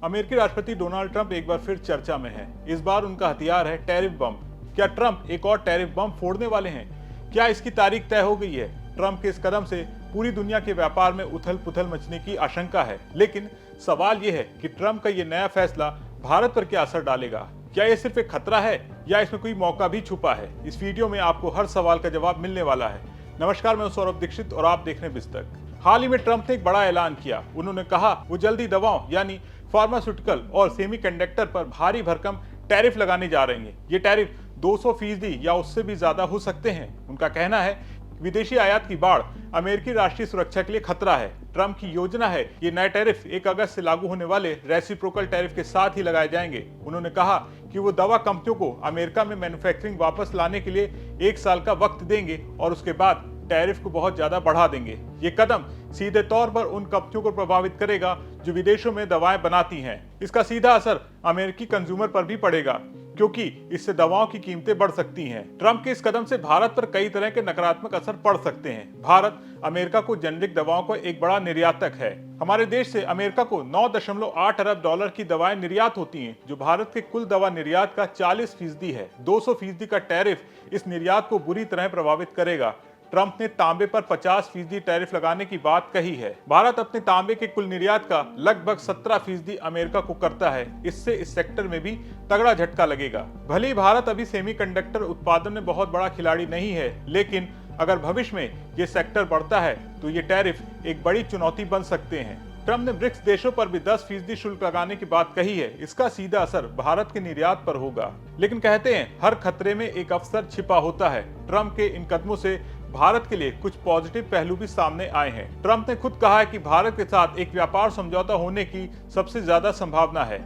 अमेरिकी राष्ट्रपति Donald Trump एक बार फिर चर्चा में है। इस बार उनका हथियार है टैरिफ बम। क्या ट्रंप एक और टैरिफ बम फोड़ने वाले हैं? क्या इसकी तारीख तय हो गई है? ट्रंप के इस कदम से पूरी दुनिया के व्यापार में उथल पुथल मचने की आशंका है, लेकिन सवाल यह है कि ट्रंप का ये नया फैसला भारत पर क्या असर डालेगा? क्या ये सिर्फ एक खतरा है या इसमें कोई मौका भी छुपा है? इस वीडियो में आपको हर सवाल का जवाब मिलने वाला है। नमस्कार, मैं सौरभ दीक्षित और आप देख रहे हैं बिस्तक। हाल ही में ट्रंप ने एक बड़ा ऐलान किया। उन्होंने कहा वो जल्दी दवाओं यानी फार्मास्यूटिकल और सेमीकंडक्टर पर भारी भरकम टैरिफ लगाने जा रहे हैं। ये टैरिफ 200% या उससे भी ज्यादा हो सकते हैं। उनका कहना है विदेशी आयात की बाढ़ अमेरिकी राष्ट्रीय सुरक्षा के लिए खतरा है। ट्रंप की योजना है ये नए टैरिफ 1 अगस्त से लागू होने वाले रेसिप्रोकल टैरिफ के साथ ही लगाए जाएंगे। उन्होंने कहा कि वो दवा कंपनियों को अमेरिका में मैन्युफैक्चरिंग वापस लाने के लिए 1 साल का वक्त देंगे और उसके बाद टैरिफ को बहुत ज्यादा बढ़ा देंगे। ये कदम सीधे तौर पर उन कंपनियों को प्रभावित करेगा जो विदेशों में दवाएं बनाती हैं। इसका सीधा असर अमेरिकी कंज्यूमर पर भी पड़ेगा, क्योंकि इससे दवाओं की कीमतें बढ़ सकती हैं। ट्रंप के इस कदम से भारत पर कई तरह के नकारात्मक असर पड़ सकते हैं। भारत अमेरिका को जेनेरिक दवाओं का एक बड़ा निर्यातक है। हमारे देश से अमेरिका को 9.8 अरब डॉलर की दवाएं निर्यात होती हैं, जो भारत के कुल दवा निर्यात का 40% है। 200% का टैरिफ इस निर्यात को बुरी तरह प्रभावित करेगा। ट्रंप ने तांबे पर 50% टैरिफ लगाने की बात कही है। भारत अपने तांबे के कुल निर्यात का लगभग 17% अमेरिका को करता है। इससे इस सेक्टर में भी तगड़ा झटका लगेगा। भले ही भारत अभी सेमीकंडक्टर उत्पादन में बहुत बड़ा खिलाड़ी नहीं है, लेकिन अगर भविष्य में ये सेक्टर बढ़ता है तो ये टैरिफ एक बड़ी चुनौती बन सकते हैं। ट्रंप ने ब्रिक्स देशों पर भी 10% शुल्क लगाने की बात कही है। इसका सीधा असर भारत के निर्यात पर होगा। लेकिन कहते हैं हर खतरे में एक अवसर छिपा होता है। ट्रंप के इन कदमों से भारत के लिए कुछ पॉजिटिव पहलू भी सामने आए हैं। ट्रंप ने खुद कहा है कि भारत के साथ एक व्यापार समझौता होने की सबसे ज्यादा संभावना है।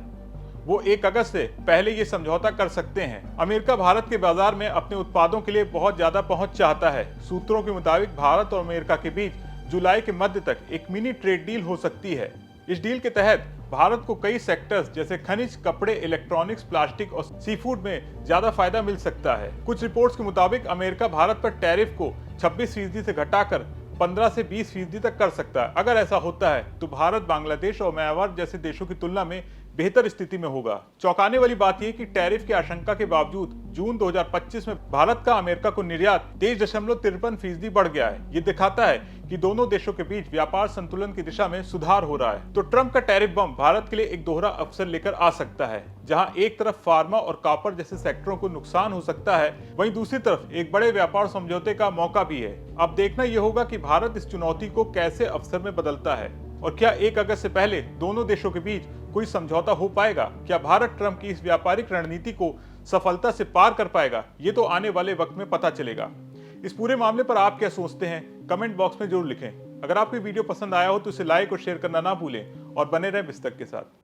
वो 1 अगस्त से पहले ये समझौता कर सकते हैं। अमेरिका भारत के बाजार में अपने उत्पादों के लिए बहुत ज्यादा पहुंच चाहता है। सूत्रों के मुताबिक भारत और अमेरिका के बीच जुलाई के मध्य तक एक मिनी ट्रेड डील हो सकती है। इस डील के तहत भारत को कई सेक्टर्स जैसे खनिज, कपड़े, इलेक्ट्रॉनिक्स, प्लास्टिक और सी फूड में ज्यादा फायदा मिल सकता है। कुछ रिपोर्ट्स के मुताबिक अमेरिका भारत पर टैरिफ को 26% से घटाकर 15 से 20% तक कर सकता है। अगर ऐसा होता है तो भारत बांग्लादेश और म्यांमार जैसे देशों की तुलना में बेहतर स्थिति में होगा। चौंकाने वाली बात यह कि टैरिफ की आशंका के बावजूद जून 2025 में भारत का अमेरिका को निर्यात 23.53% बढ़ गया है। ये दिखाता है कि दोनों देशों के बीच व्यापार संतुलन की दिशा में सुधार हो रहा है। तो ट्रंप का टैरिफ बम भारत के लिए एक दोहरा अवसर लेकर आ सकता है, जहां एक तरफ फार्मा और कॉपर जैसे सेक्टरों को नुकसान हो सकता है, वहीं दूसरी तरफ एक बड़े व्यापार समझौते का मौका भी है। अब देखना यह होगा कि भारत इस चुनौती को कैसे अवसर में बदलता है और क्या 1 अगस्त से पहले दोनों देशों के बीच कोई समझौता हो पाएगा। क्या भारत ट्रंप की इस व्यापारिक रणनीति को सफलता से पार कर पाएगा? ये तो आने वाले वक्त में पता चलेगा। इस पूरे मामले पर आप क्या सोचते हैं, कमेंट बॉक्स में जरूर लिखें। अगर आपको वीडियो पसंद आया हो तो इसे लाइक और शेयर करना ना भूलें और बने रहें बिस्तक के साथ।